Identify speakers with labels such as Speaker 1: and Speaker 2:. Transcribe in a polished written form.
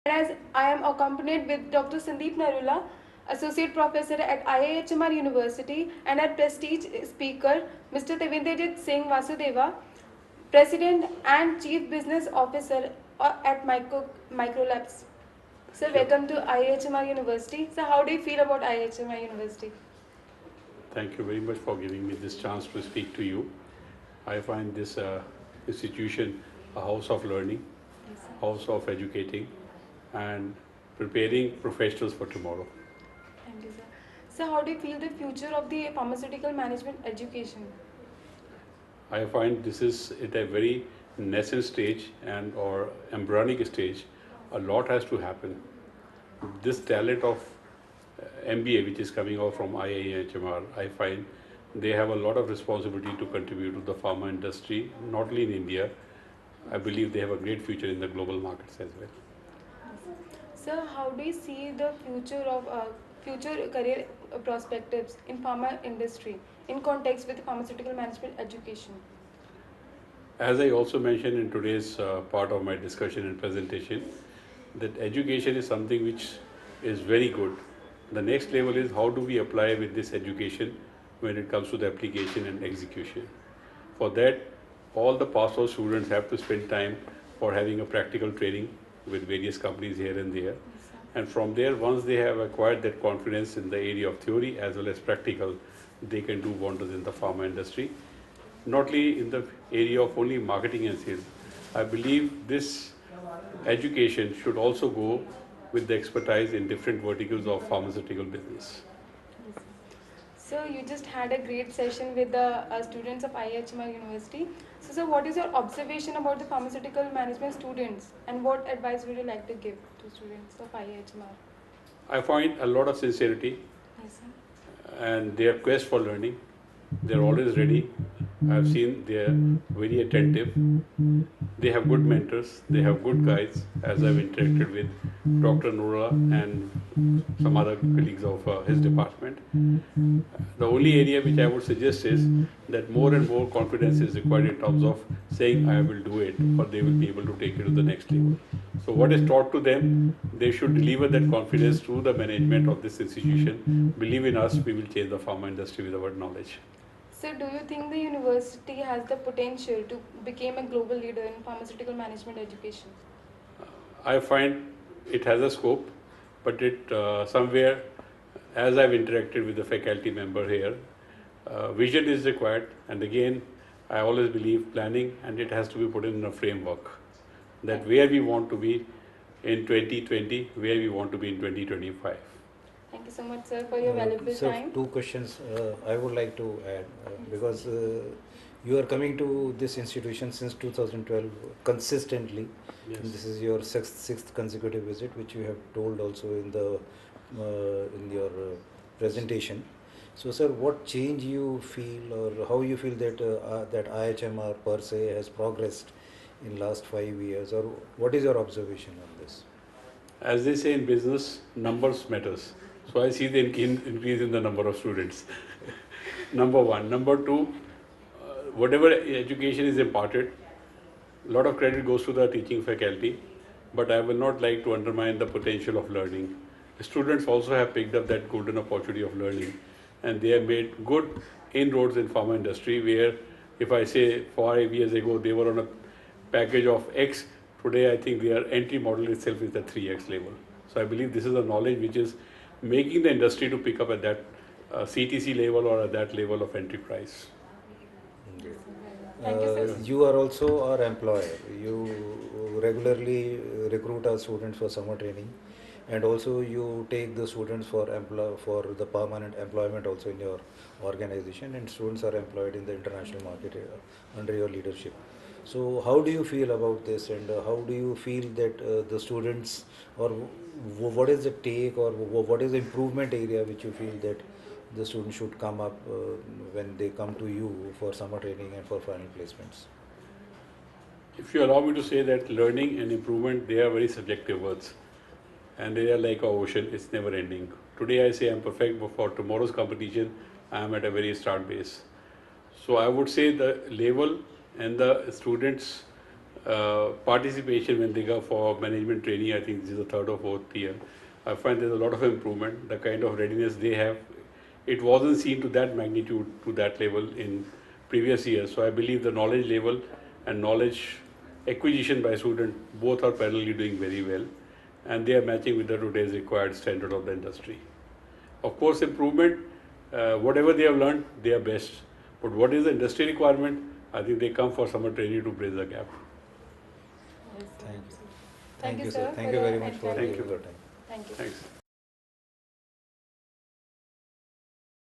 Speaker 1: As I am accompanied with Dr. Sandeep Narula, Associate Professor at IIHMR University, and our prestige speaker, Mr. Tavinderjit Singh Vasudeva, President and Chief Business Officer at Microlabs. So,
Speaker 2: Sure.
Speaker 1: welcome to IIHMR University. So, how do you feel about IIHMR University?
Speaker 2: Thank you very much for giving me this chance to speak to you. I find this institution a house of learning,
Speaker 1: Yes, sir.
Speaker 2: house of educating, and preparing professionals for tomorrow.
Speaker 1: Thank you, sir. So, how do you feel the future of the pharmaceutical management education?
Speaker 2: I find this is at a very nascent stage and or embryonic stage. A lot has to happen. This talent of MBA, which is coming out from IIHMR, I find they have a lot of responsibility to contribute to the pharma industry, not only in India. I believe they have a great future in the global markets as well.
Speaker 1: So, how do you see the future of future career perspectives in pharma industry in context with pharmaceutical management education?
Speaker 2: As I also mentioned in today's part of my discussion and presentation, that education is something which is very good. The next level is how do we apply with this education when it comes to the application and execution. For that, all the passed out students have to spend time for having a practical training with various companies here and there. And from there, once they have acquired that confidence in the area of theory as well as practical, they can do wonders in the pharma industry. Not only in the area of only marketing and sales. I believe this education should also go with the expertise in different verticals of pharmaceutical business.
Speaker 1: So you just had a great session with the students of IIHMR University. So, what is your observation about the pharmaceutical management students, and what advice would you like to give to students of IIHMR?
Speaker 2: I find a lot of sincerity
Speaker 1: Yes, sir.
Speaker 2: and their quest for learning. They're always ready. I've seen they're very attentive. They have good mentors. They have good guides. As I've interacted with Dr. Nora and some other colleagues of his department. The only area which I would suggest is that more and more confidence is required in terms of saying I will do it, or they will be able to take it to the next level. So what is taught to them, they should deliver that confidence to the management of this institution. Believe in us, we will change the pharma industry with our knowledge.
Speaker 1: So, do you think the university has the potential to become a global leader in pharmaceutical management education?
Speaker 2: I find it has a scope, but it somewhere, as I've interacted with the faculty member here, vision is required. And again, I always believe planning, and it has to be put in a framework that where we want to be in 2020, where we want to be in 2025.
Speaker 1: Thank you so much, sir, for your valuable
Speaker 3: Sir,
Speaker 1: time.
Speaker 3: two questions I would like to add because you are coming to this institution since 2012 consistently.
Speaker 2: Yes.
Speaker 3: And this is your sixth consecutive visit, which you have told also in the in your presentation. So, sir, what change you feel, or how you feel that that IHMR per se has progressed in last 5 years, or what is your observation on this?
Speaker 2: As they say in business, numbers matters. So I see the increase in the number of students. Number one. Number two, whatever education is imparted, a lot of credit goes to the teaching faculty, but I will not like to undermine the potential of learning. The students also have picked up that golden opportunity of learning, and they have made good inroads in pharma industry where, if I say 5 years ago they were on a package of X, today I think their entry model itself is the 3X level. So I believe this is a knowledge which is making the industry to pick up at that CTC level or at that level of enterprise.
Speaker 1: Thank you, sir.
Speaker 3: You are also our employer. You regularly recruit our students for summer training, and also you take the students for the permanent employment also in your organization, and students are employed in the international market under your leadership. So how do you feel about this, and how do you feel that the students, or what is the take, or what is the improvement area which you feel that the students should come up when they come to you for summer training and for final placements?
Speaker 2: If you allow me to say that learning and improvement, they are very subjective words, and they are like an ocean, it's never ending. Today I say I'm perfect, but for tomorrow's competition, I am at a very start base. So I would say the level and the students' participation when they go for management training. I think this is the third or fourth year. I find there's a lot of improvement. The kind of readiness they have, it wasn't seen to that magnitude, to that level in previous years. So I believe the knowledge level and knowledge acquisition by student both are parallelly doing very well, and they are matching with the today's required standard of the industry. Of course, improvement, whatever they have learned, they are best. But what is the industry requirement? I think they come for summer training to bridge the gap.
Speaker 1: Yes, sir.
Speaker 3: Thank you.
Speaker 1: Thank you,
Speaker 3: sir.
Speaker 1: sir,
Speaker 3: Thank
Speaker 1: for
Speaker 3: you
Speaker 1: the
Speaker 3: very much for
Speaker 1: advice.
Speaker 3: giving your time.
Speaker 1: Thank you.
Speaker 2: Thanks.